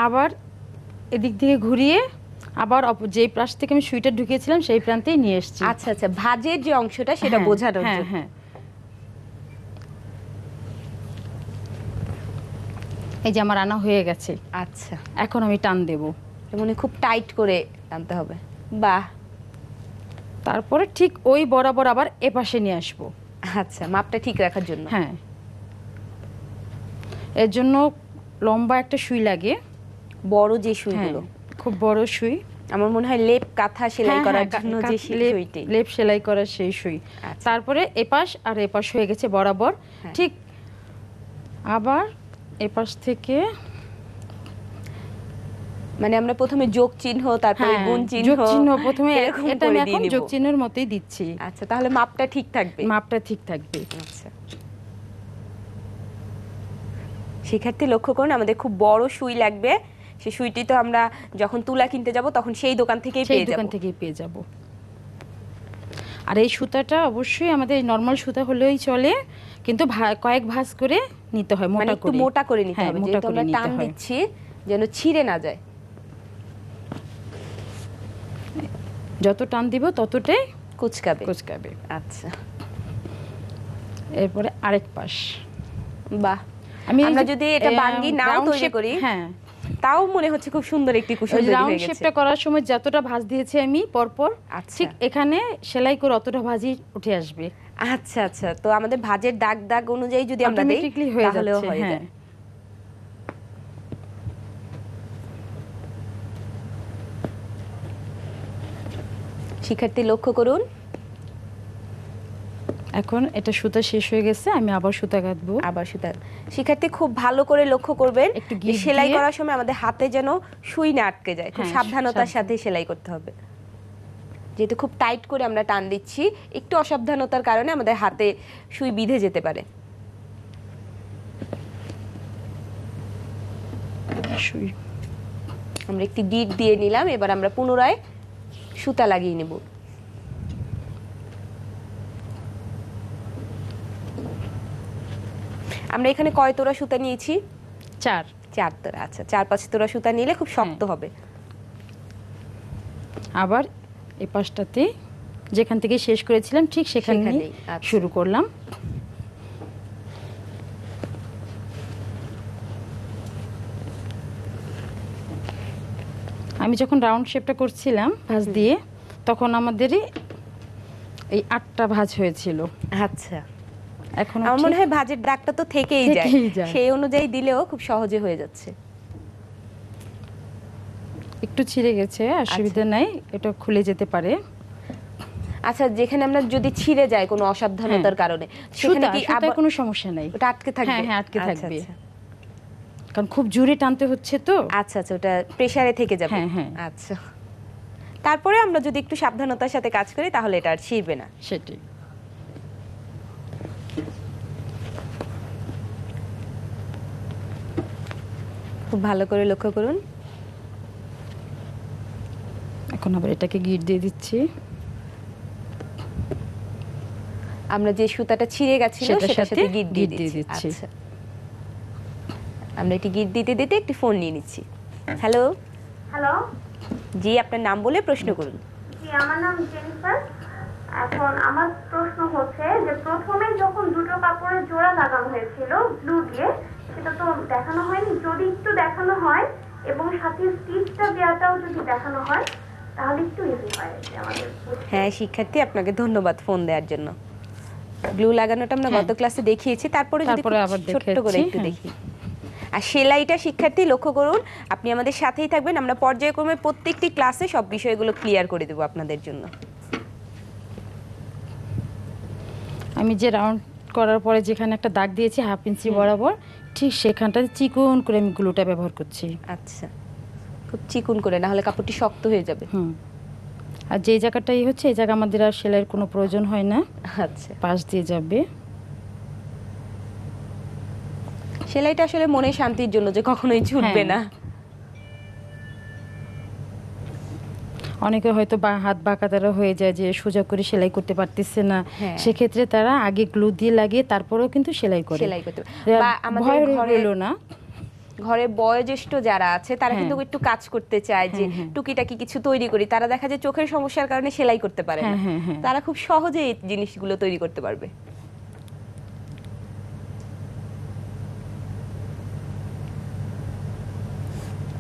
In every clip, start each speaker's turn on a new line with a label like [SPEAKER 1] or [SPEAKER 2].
[SPEAKER 1] আবার এদিক থেকে ঘুরিয়ে আবার যেই প্রান্ত থেকে আমি সুইটা ঢুকিয়েছিলাম সেই প্রান্তেই নিয়ে এসেছি।
[SPEAKER 2] আচ্ছা আচ্ছা, ভাঁজের যে অংশটা সেটা বোঝানোর জন্য।
[SPEAKER 1] হ্যাঁ, এই যে আমার আনা হয়ে গেছে।
[SPEAKER 2] আচ্ছা,
[SPEAKER 1] এখন আমি টান দেব,
[SPEAKER 2] মানে খুব টাইট করে টানতে হবে। বাহ।
[SPEAKER 1] তারপরে ঠিক ওই বরাবর আবার এপাশে নিয়ে আসবো।
[SPEAKER 2] আচ্ছা, মাপটা ঠিক রাখার জন্য।
[SPEAKER 1] হ্যাঁ, এর জন্য লম্বা একটা সুই লাগে,
[SPEAKER 2] বড় যে সুইগুলো,
[SPEAKER 1] খুব বড় সুই।
[SPEAKER 2] আমার মনে হয় লেপ কাঁথা সেলাই করার জন্য যে সুইটি,
[SPEAKER 1] লেপ সেলাই করার সেই সুই। তারপরে এপাশ আর এপাশ হয়ে গেছে বরাবর। ঠিক আবার এপাশ থেকে
[SPEAKER 2] মানে আমরা প্রথমে যোগ চিহ্ন, তারপরে গুণ চিহ্ন,
[SPEAKER 1] যোগ চিহ্ন প্রথমে, এটা আমি এখন যোগ চিহ্নের মতোই দিচ্ছি।
[SPEAKER 2] আচ্ছা, তাহলে মাপটা ঠিক থাকবে।
[SPEAKER 1] মাপটা ঠিক থাকবে।
[SPEAKER 2] আচ্ছা, শিক্ষার্থী লক্ষ্য করুন, আমাদের খুব বড় সুই লাগবে। সেই সুইটি তো আমরা যখন তুলা কিনতে যাব তখন সেই দোকান থেকেই পেয়ে যাব।
[SPEAKER 1] আর এই সুতাটা অবশ্যই আমাদের নরমাল সুতা হলেই চলে, কিন্তু কয়েক ভাঁজ করে নিতে হয়, মোটা করে,
[SPEAKER 2] একটু মোটা করে নিতে হবে, যেহেতু আমরা টান দিচ্ছি যেন ছিঁড়ে না যায়।
[SPEAKER 1] যত টান দিব ততটাই
[SPEAKER 2] কুচকাবে। আচ্ছা,
[SPEAKER 1] এরপরে আরেক পাশ।
[SPEAKER 2] বাহ, আমরা যদি এটা বাঙ্গি নাও তৈরি করি, তাও মনে হচ্ছে খুব সুন্দর একটি কুশন তৈরি হয়ে গেছে।
[SPEAKER 1] রাউন্ড শেপটা করার সময় যতটা ভাঁজ দিয়েছি আমি পরপর, ঠিক এখানে সেলাই করে অতটা ভাঁজই উঠে আসবে।
[SPEAKER 2] আচ্ছা আচ্ছা, তো আমাদের ভাঁজের দাগ দাগ অনুযায়ী যদি আমরা দেই তাহলেও হয়ে যায়। শিক্ষার্থী লক্ষ্য করুন,
[SPEAKER 1] এখন এটা সুতা শেষ হয়ে গেছে, আমি আবার সুতা কাটবো।
[SPEAKER 2] শিক্ষার্থী খুব ভালো করে লক্ষ্য করবেন, সেলাই করার সময় আমাদের হাতে যেন সুই না আটকে যায়, খুব সাবধানতার সাথে সেলাই করতে হবে। যেহেতু খুব টাইট করে আমরা টান দিচ্ছি, একটু অসাবধানতার কারণে আমাদের হাতে সুই বিঁধে যেতে পারে। আমরা একটি গিট দিয়ে নিলাম, এবার আমরা পুনরায় সুতা লাগিয়ে নেব। আমরা এখানে কয় তোড়া সুতা নিয়েছি?
[SPEAKER 1] 4
[SPEAKER 2] তোড়া। আচ্ছা, 4-5 তোড়া সুতা নিলে খুব শক্ত হবে।
[SPEAKER 1] আবার এই পাশটাতে যেখান থেকে শেষ করেছিলাম ঠিক সেখানেই শুরু করলাম। আমি যখন রাউন্ড শেপটা করছিলাম ভাঁজ দিয়ে, তখন আমাদের এই 8টা ভাঁজ হয়েছিল।
[SPEAKER 2] আচ্ছা, এখন আমার মনে হয় ভাঁজের দাগটা তো থেকেই যায়, সেই অনুযায়ী দিলেও খুব সহজে হয়ে যাচ্ছে।
[SPEAKER 1] একটু ছিঁড়ে গেছে, অসুবিধা নাই, এটা খুলে যেতে পারে।
[SPEAKER 2] আচ্ছা, যেখানে আমরা যদি ছিঁড়ে যায় কোনো অসাবধানতার কারণে, সেখানে কি
[SPEAKER 1] আবার কোনো সমস্যা নাই,
[SPEAKER 2] ওটা আটকে থাকবে?
[SPEAKER 1] হ্যাঁ, আটকে থাকবে, কারণ খুব জোরে টানতে হচ্ছে তো।
[SPEAKER 2] আচ্ছা আচ্ছা, ওটা প্রেসারে থেকে যাবে। আচ্ছা, তারপরে আমরা যদি একটু সাবধানতার সাথে কাজ করি তাহলে এটা আর ছিঁড়বে না।
[SPEAKER 1] সেটাই।
[SPEAKER 2] খুব ভালো করে লক্ষ্য করুন।
[SPEAKER 1] এখন আবার এটাকে গিট দিয়ে দিচ্ছি।
[SPEAKER 2] আমরা যে সুতাটা ছিঁড়ে গেছিল সেটার সাথে গিট দিয়ে দিচ্ছি। আচ্ছা, আমরা একটি গিট দিতে দিতে একটি ফোন নিয়ে নিচ্ছি। হ্যালো। জি, আপনার নাম বলে প্রশ্ন করুন।
[SPEAKER 3] জি, আমার নাম জেনিফার। এখন আমার প্রশ্ন হচ্ছে যে প্রথমে যখন দুটো কাপড়ের জোড়া লাগানো হয়েছিল ব্লু দিয়ে, সেটা তো দেখানো হয়নি। যদি একটু দেখানো হয় এবং সাথে স্টিচটা দেওয়াটাও যদি দেখানো হয় তাহলে একটু ইজি হয় আমাদের।
[SPEAKER 2] হ্যাঁ শিক্ষার্থী, আপনাকে ধন্যবাদ ফোন দেওয়ার জন্য। ব্লু লাগানোটা আমরা গত ক্লাসে দেখিয়েছি, তারপরে
[SPEAKER 1] আবার
[SPEAKER 2] ছোট্ট করে একটু দেখি। আর সেলাইটা শিক্ষার্থী লক্ষ্য করুন, আপনি আমাদের সাথেই থাকবেন, আমরা পর্যায়ক্রমে প্রত্যেকটি ক্লাসে সব বিষয়গুলো ক্লিয়ার করে দেব আপনাদের জন্য।
[SPEAKER 1] আমি যে রাউন্ড করার পরে যেখানে একটা দাগ দিয়েছি 1/2 ইঞ্চি বরাবর, ঠিক সেখানটাতে চিকন করে আমি গ্লুটা ব্যবহার করছি।
[SPEAKER 2] আচ্ছা, খুব চিকন করে, না হলে কাপড়টি শক্ত হয়ে যাবে।
[SPEAKER 1] আর যে জায়গাটাই হচ্ছে এই জায়গা আমাদের আর সেলাইয়ের কোনো প্রয়োজন হয় না।
[SPEAKER 2] আচ্ছা,
[SPEAKER 1] পাশ দিয়ে যাবে।
[SPEAKER 2] সেলাইটা আসলে মনে শান্তির জন্য, যে কখনোই ছুটবে না।
[SPEAKER 1] অনেকে হয়তো হাত বাঁকাতারা হয়ে যায়, যে সোজা করে সেলাই করতে পারতেছে না, সেক্ষেত্রে তারা আগে গ্লু দিয়ে লাগিয়ে তারপরেও কিন্তু সেলাই করে।
[SPEAKER 2] বা আমাদের ঘরে
[SPEAKER 1] না,
[SPEAKER 2] ঘরে বয়োজ্যেষ্ঠ যারা আছে তারা কিন্তু একটু কাজ করতে চায় যে টুকিটাকি কিছু তৈরি করি, তারা দেখা যায় চোখের সমস্যার কারণে সেলাই করতে পারে না, তারা খুব সহজে এই জিনিসগুলো তৈরি করতে পারবে।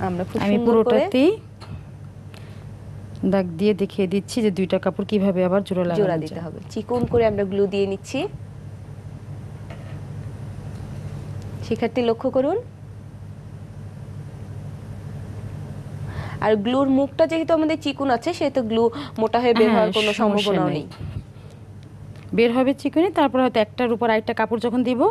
[SPEAKER 2] আমরা খুব
[SPEAKER 1] আমি
[SPEAKER 2] সুন্দর করে
[SPEAKER 1] পুরোটাতেই দাগ দিয়ে দেখিয়ে দিচ্ছি যে দুইটা কাপড় কিভাবে আবার জোড়া
[SPEAKER 2] জোড়া
[SPEAKER 1] লাগানো
[SPEAKER 2] দিতে
[SPEAKER 1] যায়।
[SPEAKER 2] হবে। চিকন করে আমরা গ্লু দিয়ে নিচ্ছি। শিক্ষার্থী লক্ষ্য করুন। আর গ্লুর মুখটা যেহেতু আমাদের চিকন আছে সেহেতু গ্লু মোটা হয়ে বের হওয়ার কোনো সম্ভাবনাও নেই।
[SPEAKER 1] বের হবে চিকনি, তারপর হয়তো একটার উপর আরেকটা কাপড় যখন দিব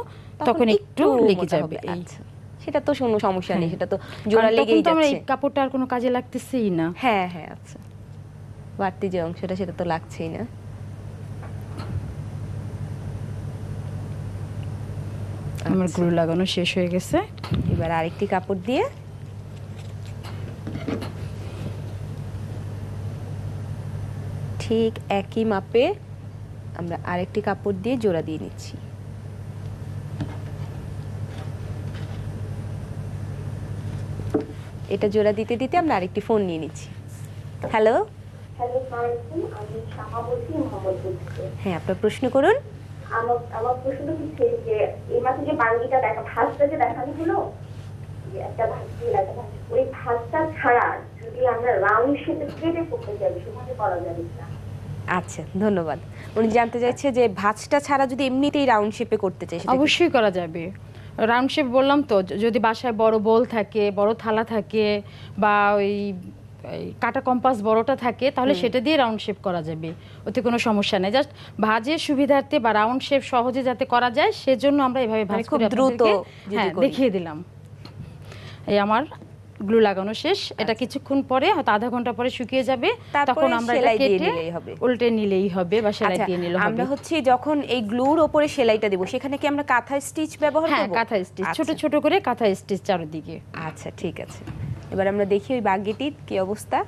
[SPEAKER 1] তখন একটু লেগে যাবে। এই
[SPEAKER 2] আচ্ছা, সেটা তো কোনো সমস্যা নেই, সেটা তো জোড়া লেগেই
[SPEAKER 1] যাচ্ছে। আমরা এই
[SPEAKER 2] যাচ্ছে।
[SPEAKER 1] কাপড়টা আর কোনো কাজে লাগতেছেই না।
[SPEAKER 2] হ্যাঁ হ্যাঁ, আচ্ছা, বাড়তি যে অংশটা সেটা তো লাগছেই না।
[SPEAKER 1] আমার গ্লু লাগানো শেষ হয়ে গেছে।
[SPEAKER 2] এবার আরেকটি কাপড় দিয়ে ঠিক একই মাপে আমরা আরেকটি কাপড় দিয়ে জোড়া দিয়ে নিচ্ছি। এটা জোড়া দিতে দিতে আমরা আরেকটি ফোন নিয়ে নিচ্ছি। হ্যালো।
[SPEAKER 3] হ্যালো, আসসালামু আলাইকুম। আমি শামা বলছি মোহাম্মদপুর থেকে।
[SPEAKER 2] হ্যাঁ, আপনার প্রশ্ন করুন।
[SPEAKER 3] আমার প্রশ্ন হচ্ছে যে এই মাসে যে বাঙ্গিটা ভাঁজটা যে দেখানো হলো, যে একটা ভাঁজ দিয়ে একটা ভাঁজ, ওই ভাঁজটা ছাড়া যদি আমরা রাউন্ড শেপে কেটে করতে চাই সেভাবে করা যাবে না?
[SPEAKER 2] আচ্ছা, ধন্যবাদ। উনি জানতে চাইছে যে ভাঁজটা ছাড়া যদি এমনিতেই রাউন্ড শেপে করতে চাই সেটা
[SPEAKER 1] অবশ্যই করা যাবে। রাউন্ড শেপ বললাম তো, যদি বাসায় বড় বোল থাকে, বড় থালা থাকে, বা ওই কাটা কম্পাস বড়টা থাকে, তাহলে সেটা দিয়ে রাউন্ড শেপ করা যাবে, ওতে কোনো সমস্যা নেই। জাস্ট ভাজের সুবিধার্থে বা রাউন্ড শেপ সহজে যাতে করা যায় সেজন্য আমরা এভাবে ভাঁজ
[SPEAKER 2] খুব
[SPEAKER 1] করে
[SPEAKER 2] দ্রুত
[SPEAKER 1] দেখিয়ে দিলাম। এই আমার গ্লু লাগানো শেষ। এটা কিছুক্ষণ পরে, হয়তো আধা ঘন্টা পরে শুকিয়ে যাবে, তখন আমরা এটা কেটে উল্টে নিলেই হবে বা সেলাই দিয়ে নিলেই হবে।
[SPEAKER 2] আমরা হচ্ছে যখন এই গ্লুর উপরে সেলাইটা দেব সেখানে কি আমরা কাঁথা স্টিচ ব্যবহার করব?
[SPEAKER 1] হ্যাঁ, কাঁথা স্টিচ, ছোট ছোট করে কাঁথা স্টিচ চারদিকে।
[SPEAKER 2] আচ্ছা, ঠিক আছে। এবার আমরা দেখি ওই বাঙ্গিটির কি অবস্থা।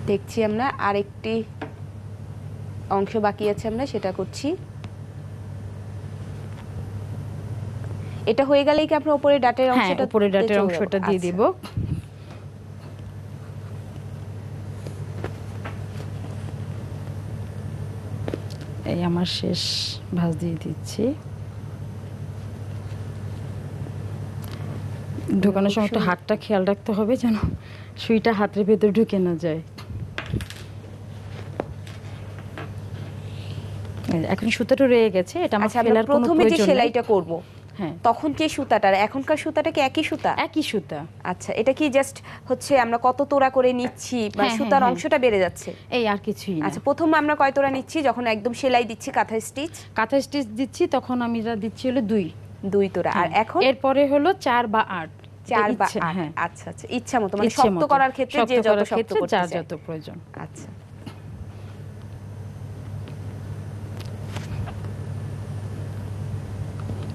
[SPEAKER 2] দেখছি আমরা আরেকটি অংশ বাকি আছে, আমরা সেটা করছি। এটা হয়ে গেলেই কি আমরা উপরে ডাটের অংশটা,
[SPEAKER 1] উপরে ডাটের অংশটা দিয়ে দিব। এই আমার শেষ ভাঁজ দিয়ে দিচ্ছি। ঢোকানোর সময় একটু হাতটা খেয়াল রাখতে হবে যেন সুইটা হাতের ভেতর ঢুকে না যায়। এখন সুতাটা রয়ে গেছে, এটা আমার ফেলার কোনো প্রয়োজন নেই।
[SPEAKER 2] প্রথমে যে সেলাইটা করব,
[SPEAKER 1] হ্যাঁ,
[SPEAKER 2] তখন যে সুতাটা, এখনকার সুতাটা কি একই সুতা?
[SPEAKER 1] একই সুতা।
[SPEAKER 2] আচ্ছা, এটা কি জাস্ট হচ্ছে আমরা কত তোড়া করে নিচ্ছি বা সুতার অংশটা বেড়ে যাচ্ছে?
[SPEAKER 1] এই আর কিছুই না।
[SPEAKER 2] আচ্ছা, প্রথম আমরা কয় তোড়া নিচ্ছি যখন একদম সেলাই দিচ্ছি কাঁথা স্টিচ?
[SPEAKER 1] কাঁথা স্টিচ দিচ্ছি তখন আমি যা দিচ্ছি হলো 2
[SPEAKER 2] তোড়া। আর এখন
[SPEAKER 1] এরপরে হলো 4 বা 8।
[SPEAKER 2] 4 বা 8। আচ্ছা আচ্ছা, ইচ্ছা মতো, মানে শক্ত করার ক্ষেত্রে যে যত শক্ত করতে চায়,
[SPEAKER 1] যত প্রয়োজন।
[SPEAKER 2] আচ্ছা,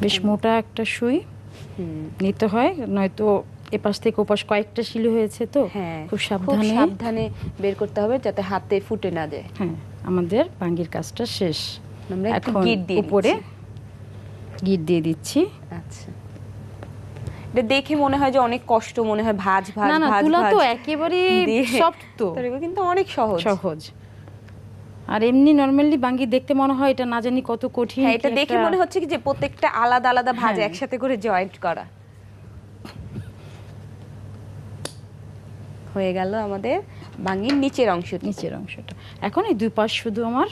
[SPEAKER 1] বেশ মোটা একটা সুই নিতে হয়, নয়তো এপাশ থেকে ওপাশ কয়েকটা শিলি হয়েছে তো খুব সাবধানে
[SPEAKER 2] বের করতে হবে যাতে হাতে ফুটে না যায়।
[SPEAKER 1] হ্যাঁ, আমাদের বাঙ্গির কাজটা শেষ।
[SPEAKER 2] আমরা
[SPEAKER 1] এখন
[SPEAKER 2] গিট দিয়ে
[SPEAKER 1] উপরে গিট দিয়ে দিচ্ছি।
[SPEAKER 2] আচ্ছা, এটা দেখে মনে হয় যে অনেক কষ্ট, মনে হয় ভাঁজ ভাঁজ
[SPEAKER 1] না,
[SPEAKER 2] ভাঁজ
[SPEAKER 1] তুলা
[SPEAKER 2] ভাঁজ,
[SPEAKER 1] তো একেবারে সফট, তো
[SPEAKER 2] কিন্তু অনেক সহজ।
[SPEAKER 1] আর এমনি নরমালি বাঙ্গি দেখতে মনে হয় এটা না জানি কত কঠিন।
[SPEAKER 2] হ্যাঁ, এটা দেখে মনে হচ্ছে কি যে প্রত্যেকটা আলাদা আলাদা ভাঁজ একসাথে করে জয়েন্ট করা। হয়ে গেল আমাদের বাঙ্গির নিচের অংশটা।
[SPEAKER 1] এখন এই দুই পাশ শুধু আমার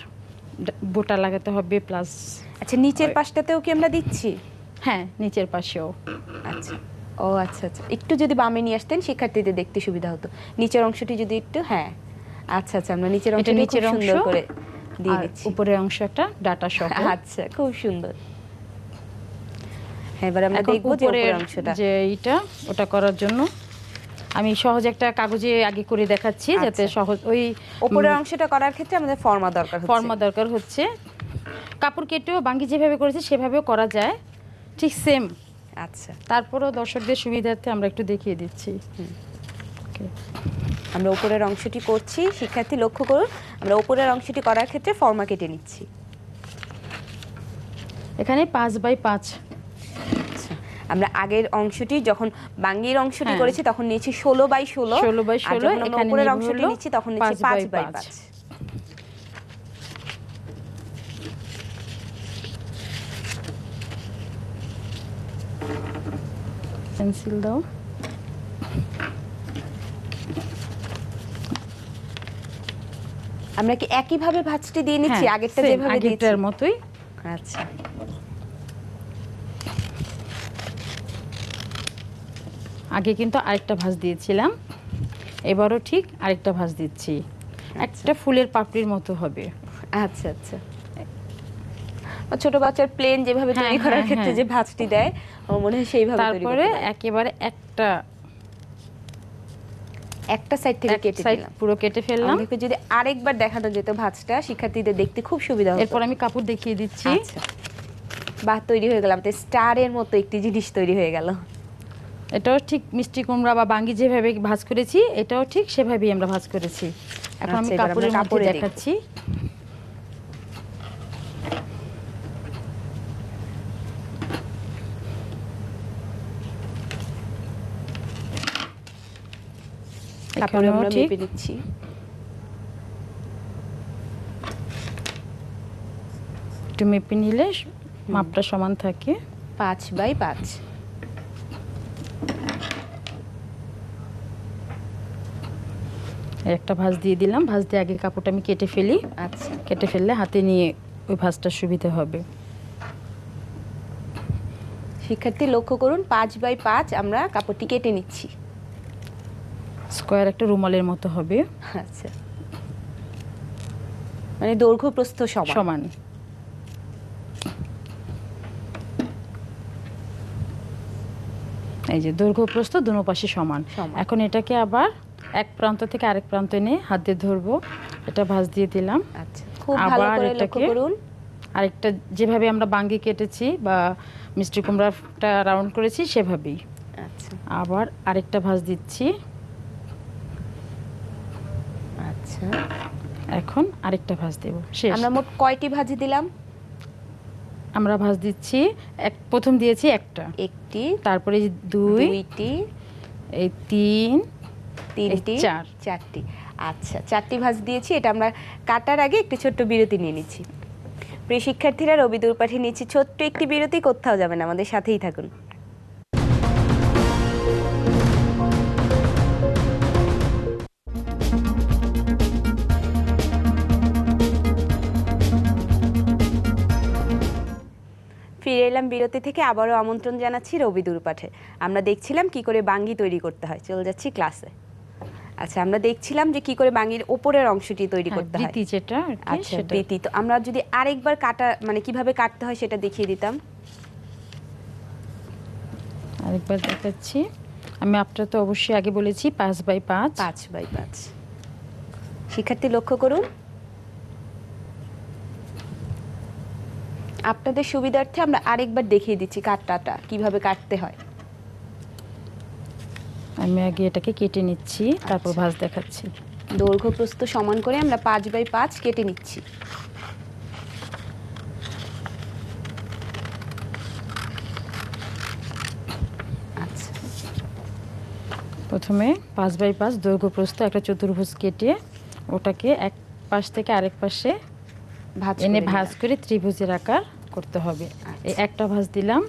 [SPEAKER 1] বোটা লাগাতে হবে প্লাস।
[SPEAKER 2] আচ্ছা, নিচের পাশটাতেও কি আমরা দিচ্ছি?
[SPEAKER 1] হ্যাঁ, নিচের পাশেও।
[SPEAKER 2] আচ্ছা, ও আচ্ছা আচ্ছা, একটু যদি বামে নিয়ে আসতেন শিক্ষার্থীদের দেখতে সুবিধা হতো। নিচের অংশটি যদি একটু, হ্যাঁ, আচ্ছা আচ্ছা, আমরা নিচের অংশটা খুব সুন্দর করে দিয়ে দিচ্ছি।
[SPEAKER 1] উপরের অংশ একটা ডাটা সহ।
[SPEAKER 2] আচ্ছা, খুব সুন্দর। হ্যাঁ, এবার আমরা দেখব যে উপরের অংশটা,
[SPEAKER 1] যে এইটা ওটা করার জন্য আমি সহজ একটা কাগজে আগে করে দেখাচ্ছি যাতে সহজ। ওই
[SPEAKER 2] উপরের অংশটা করার ক্ষেত্রে আমাদের ফর্মা দরকার হচ্ছে।
[SPEAKER 1] কাপড় কেটেও বাঙ্গি যেভাবে করেছে সেভাবেও করা যায়, ঠিক সেম।
[SPEAKER 2] আচ্ছা,
[SPEAKER 1] তারপরেও দর্শকদের সুবিধার্থে আমরা একটু দেখিয়ে দিচ্ছি।
[SPEAKER 2] আমরা উপরের অংশটি করছি, শিক্ষার্থী লক্ষ্য করুন আমরা উপরের অংশটি করার ক্ষেত্রে ফর্মা কেটে নিচ্ছি।
[SPEAKER 1] এখানে 5x5।
[SPEAKER 2] আচ্ছা, আমরা আগের অংশটি যখন বাঙ্গির অংশটি
[SPEAKER 1] হ্যাঁ।
[SPEAKER 2] করেছি তখন নিয়েছি 16x16,
[SPEAKER 1] 16x16,
[SPEAKER 2] আর যখন আমরা
[SPEAKER 1] এখানে
[SPEAKER 2] উপরের
[SPEAKER 1] নিব
[SPEAKER 2] অংশটি
[SPEAKER 1] হলো
[SPEAKER 2] নিচ্ছি তখন নিচ্ছি 5x5।
[SPEAKER 1] পেন্সিল দাও।
[SPEAKER 2] আমরা কি একই ভাবে ভাঁজটি দিয়ে নিচ্ছি
[SPEAKER 1] হ্যাঁ,
[SPEAKER 2] আগেরটা
[SPEAKER 1] same,
[SPEAKER 2] যেভাবে দিয়েছি?
[SPEAKER 1] আগেরটার মতোই।
[SPEAKER 2] আচ্ছা,
[SPEAKER 1] আগে কিন্তু আরেকটা ভাঁজ দিয়েছিলাম, এবারও ঠিক আরেকটা ভাঁজ দিচ্ছি। একটা ফুলের পাপড়ির মতো হবে।
[SPEAKER 2] আচ্ছা আচ্ছা। ছোট বাচ্চার প্লেন যেভাবে
[SPEAKER 1] হ্যাঁ,
[SPEAKER 2] তৈরি করার
[SPEAKER 1] হ্যাঁ,
[SPEAKER 2] ক্ষেত্রে
[SPEAKER 1] হ্যাঁ।
[SPEAKER 2] যে ভাঁজটি দেয় আমার মনে হয় সেইভাবে তৈরি
[SPEAKER 1] তারপরে
[SPEAKER 2] করতে পারি।
[SPEAKER 1] একেবারে
[SPEAKER 2] একটা সাইড থেকে কেটে
[SPEAKER 1] সাইড
[SPEAKER 2] দিলাম।
[SPEAKER 1] পুরো কেটে ফেললাম।
[SPEAKER 2] আমাদেরকে যদি আরেকবার দেখানো যেত ভাঁজটা, শিক্ষার্থীদের দেখতে খুব সুবিধা হতো।
[SPEAKER 1] এরপর আমি কাপড় দেখিয়ে দিচ্ছি।
[SPEAKER 2] আচ্ছা, বাহ, তৈরি হয়ে গেলাম তো স্টারের মতো একটি জিনিস তৈরি হয়ে গেল।
[SPEAKER 1] এটাও ঠিক মিষ্টি কুমড়া বা বাঙ্গি যেভাবে ভাঁজ করেছি, এটাও ঠিক সেভাবেই আমরা ভাঁজ করেছি। এখন আমি
[SPEAKER 2] আচ্ছা, এবার আমরা
[SPEAKER 1] কাপড়ের মধ্যে
[SPEAKER 2] কাপড়ে দেখব।
[SPEAKER 1] দেখাচ্ছি।
[SPEAKER 2] কাপড়ে
[SPEAKER 1] এখানেও
[SPEAKER 2] আমরা
[SPEAKER 1] ঠিক
[SPEAKER 2] মেপে নিচ্ছি।
[SPEAKER 1] একটু মেপে নিলে মাপটা সমান থাকে।
[SPEAKER 2] 5x5।
[SPEAKER 1] একটা ভাঁজ দিয়ে দিলাম। ভাঁজ দিয়ে আগে কাপড়টা আমি কেটে ফেলি।
[SPEAKER 2] আচ্ছা,
[SPEAKER 1] কেটে ফেললে হাতে নিয়ে ওই ভাঁজটা সুবিধা হবে।
[SPEAKER 2] শিক্ষার্থী লক্ষ্য করুন 5x5 আমরা কাপড়টি কেটে নিচ্ছি।
[SPEAKER 1] স্কয়ার একটা রুমালের মতো হবে।
[SPEAKER 2] আচ্ছা, মানে দৈর্ঘ্য প্রস্থ সমান।
[SPEAKER 1] সমান। এই যে দৈর্ঘ্য প্রস্থ দুনো পাশে সমান।
[SPEAKER 2] সমান।
[SPEAKER 1] এখন এটাকে আবার এক প্রান্ত থেকে আরেক প্রান্ত এনে হাত দিয়ে ধরবো। এটা ভাঁজ দিয়ে দিলাম।
[SPEAKER 2] আচ্ছা, খুব ভালো
[SPEAKER 1] আবার
[SPEAKER 2] করে লক্ষ্য
[SPEAKER 1] এটাকে
[SPEAKER 2] করুন।
[SPEAKER 1] আরেকটা যেভাবে আমরা বাঙ্গি কেটেছি বা মিষ্টি কুমড়াটা রাউন্ড করেছি সেভাবেই
[SPEAKER 2] আচ্ছা
[SPEAKER 1] আবার আরেকটা ভাঁজ দিচ্ছি।
[SPEAKER 2] আচ্ছা,
[SPEAKER 1] এখন আরেকটা ভাঁজ দেব। শেষ।
[SPEAKER 2] আমরা মোট কয়টি ভাঁজ দিলাম?
[SPEAKER 1] আমরা ভাঁজ দিচ্ছি প্রথম দিয়েছি একটা,
[SPEAKER 2] একটি,
[SPEAKER 1] তারপরে দুই,
[SPEAKER 2] দুইটি,
[SPEAKER 1] এই তিন,
[SPEAKER 2] তিনটি,
[SPEAKER 1] এই চার।
[SPEAKER 2] চারটি। আচ্ছা, চারটি ভাঁজ দিয়েছি। এটা আমরা কাটার আগে একটি ছোট্ট বিরতি নিয়ে নিচ্ছি। প্রিয় শিক্ষার্থীরা, রবি দূরপাঠে নিচ্ছি ছোট্ট একটি বিরতি, কোথাও যাবেন, আমাদের সাথেই থাকুন। ফিরে এলাম বিরতি থেকে। আবারও আমন্ত্রণ জানাচ্ছি রবি দূরপাঠে। আমরা দেখছিলাম কি করে বাঙ্গি তৈরি করতে হয়। চলে যাচ্ছি ক্লাসে। আচ্ছা, আমরা দেখছিলাম যে কি করে বাঙ্গির উপরের অংশটি তৈরি করতে হয়।
[SPEAKER 1] বৃতি যেটা আর কি,
[SPEAKER 2] আচ্ছা,
[SPEAKER 1] সেটা।
[SPEAKER 2] বৃতি। তো আমরা যদি আরেকবার কাটা মানে কিভাবে কাটতে হয় সেটা দেখিয়ে দিতাম।
[SPEAKER 1] আরেকবার দেখাচ্ছি। আমি আপনারা তো অবশ্যই আগে বলেছি 5x5।
[SPEAKER 2] 5x5। শিক্ষার্থী লক্ষ্য করুন। আপনাদের সুবিধার্থে আমরা আরেকবার দেখিয়ে দিচ্ছি কাটাটা কিভাবে কাটতে হয়।
[SPEAKER 1] আমি আগে এটাকে কেটে নিচ্ছি, তারপর ভাঁজ দেখাচ্ছি।
[SPEAKER 2] দৈর্ঘ্য প্রস্থ সমান করে আমরা 5x5 কেটে নিচ্ছি। আচ্ছা,
[SPEAKER 1] প্রথমে 5x5 দৈর্ঘ্য প্রস্থ একটা চতুর্ভুজ কেটে ওটাকে এক পাশ থেকে আরেক পাশে
[SPEAKER 2] ভাঁজ
[SPEAKER 1] এনে
[SPEAKER 2] করে
[SPEAKER 1] ভাঁজ
[SPEAKER 2] নিলাম।
[SPEAKER 1] করে ত্রিভুজের আকার করতে হবে। এই
[SPEAKER 2] আচ্ছা।
[SPEAKER 1] একটা ভাঁজ দিলাম,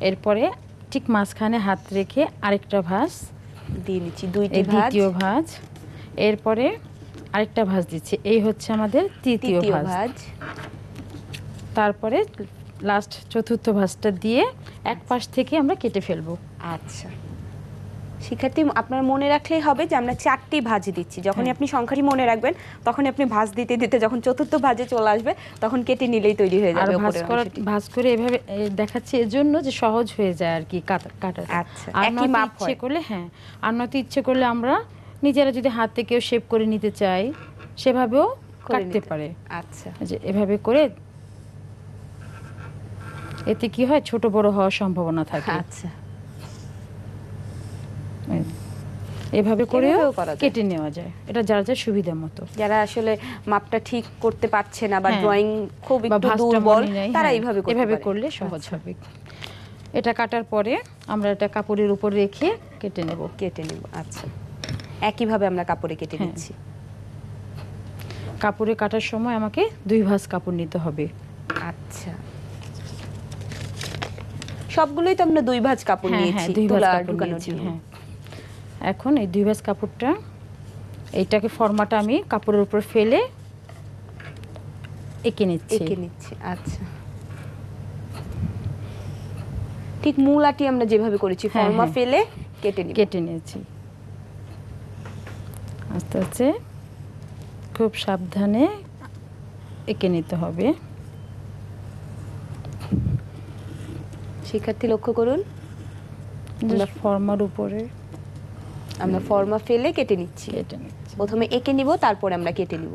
[SPEAKER 1] এরপরে ঠিক মাঝখানে হাত রেখে আরেকটা ভাঁজ,
[SPEAKER 2] দিয়ে নিচ্ছি দুইটি
[SPEAKER 1] এই
[SPEAKER 2] ভাঁজ।
[SPEAKER 1] দ্বিতীয় ভাঁজ, এরপরে আরেকটা ভাঁজ দিচ্ছি। এই হচ্ছে আমাদের তৃতীয়
[SPEAKER 2] তৃতীয়
[SPEAKER 1] ভাঁজ।
[SPEAKER 2] ভাঁজ।
[SPEAKER 1] তারপরে লাস্ট চতুর্থ ভাঁজটা দিয়ে এক পাশ থেকে আমরা কেটে ফেলবো।
[SPEAKER 2] আচ্ছা, শিক্ষার্থী আপনারা মনে রাখলেই হবে যে আমরা চারটি ভাঁজ দিচ্ছি। যখনই আপনি সংখ্যাটি মনে রাখবেন তখনই আপনি ভাঁজ দিতে দিতে যখন চতুর্থ ভাঁজে চলে আসবে তখন কেটে নিলেই তৈরি হয়ে
[SPEAKER 1] আর
[SPEAKER 2] যাবে
[SPEAKER 1] ভাঁজ
[SPEAKER 2] উপরের
[SPEAKER 1] করা
[SPEAKER 2] অংশটি।
[SPEAKER 1] ভাঁজ করে এভাবে দেখাচ্ছি এজন্য যে সহজ হয়ে যায় আর কি কাটাটা।
[SPEAKER 2] আচ্ছা,
[SPEAKER 1] আর
[SPEAKER 2] একই
[SPEAKER 1] নয়তো
[SPEAKER 2] মাপ
[SPEAKER 1] ইচ্ছে
[SPEAKER 2] হয়।
[SPEAKER 1] করলে, হ্যাঁ, আর নয়তো ইচ্ছে করলে আমরা নিজেরা যদি হাত থেকেও শেপ করে নিতে চাই সেভাবেও
[SPEAKER 2] করে
[SPEAKER 1] কাটতে
[SPEAKER 2] নিতে।
[SPEAKER 1] পারে।
[SPEAKER 2] আচ্ছা,
[SPEAKER 1] যে এভাবে করে এতে কি হয়, ছোট বড় হওয়ার সম্ভাবনা থাকে।
[SPEAKER 2] আচ্ছা,
[SPEAKER 1] এভাবে করে
[SPEAKER 2] এভাবেও করা যায়।
[SPEAKER 1] কেটে নেওয়া যায়, এটা যার যার সুবিধা মতো।
[SPEAKER 2] যারা আসলে মাপটা ঠিক করতে পারছে না বা
[SPEAKER 1] হ্যাঁ।
[SPEAKER 2] ড্রয়িং খুব
[SPEAKER 1] বা
[SPEAKER 2] একটু
[SPEAKER 1] ভাঁজটা
[SPEAKER 2] দুর্বল,
[SPEAKER 1] মনে নেই,
[SPEAKER 2] তারা
[SPEAKER 1] হ্যাঁ,
[SPEAKER 2] এইভাবে করতে
[SPEAKER 1] এভাবে
[SPEAKER 2] পারে।
[SPEAKER 1] করলে সহজ
[SPEAKER 2] আচ্ছা,
[SPEAKER 1] হবে। এটা কাটার পরে আমরা এটা কাপড়ের উপর রেখে কেটে নেব।
[SPEAKER 2] কেটে নেব। আচ্ছা, একইভাবে আমরা কাপড়ে কেটে
[SPEAKER 1] হ্যাঁ।
[SPEAKER 2] নিচ্ছি।
[SPEAKER 1] কাপড়ে কাটার সময় আমাকে 2 ভাঁজ কাপড় নিতে হবে।
[SPEAKER 2] আচ্ছা, সবগুলোই তো আমরা 2 ভাঁজ কাপড়
[SPEAKER 1] হ্যাঁ,
[SPEAKER 2] নিয়েছি
[SPEAKER 1] 2 ভাঁজ
[SPEAKER 2] তুলা
[SPEAKER 1] কাপড়
[SPEAKER 2] ঢুকানোর
[SPEAKER 1] নিয়েছি,
[SPEAKER 2] জন্য।
[SPEAKER 1] হ্যাঁ। এখন এই 2 ভাঁজ কাপড়টা, এইটাকে ফর্মাটা আমি কাপড়ের উপর ফেলে এঁকে নিচ্ছি।
[SPEAKER 2] এঁকে নিচ্ছি। আচ্ছা, ঠিক মূল আটি আমরা যেভাবে করেছি,
[SPEAKER 1] হ্যাঁ,
[SPEAKER 2] ফর্মা
[SPEAKER 1] হ্যাঁ।
[SPEAKER 2] ফেলে কেটে নিব।
[SPEAKER 1] কেটে নিয়েছি। আস্তে আস্তে খুব সাবধানে এঁকে নিতে হবে।
[SPEAKER 2] শিক্ষার্থী লক্ষ্য করুন,
[SPEAKER 1] জাস্ট ফর্মার উপরে
[SPEAKER 2] আমরা ফর্মা ফেলে কেটে নিচ্ছি।
[SPEAKER 1] কেটে নিচ্ছি।
[SPEAKER 2] প্রথমে এঁকে নিব, তারপরে আমরা কেটে নিব।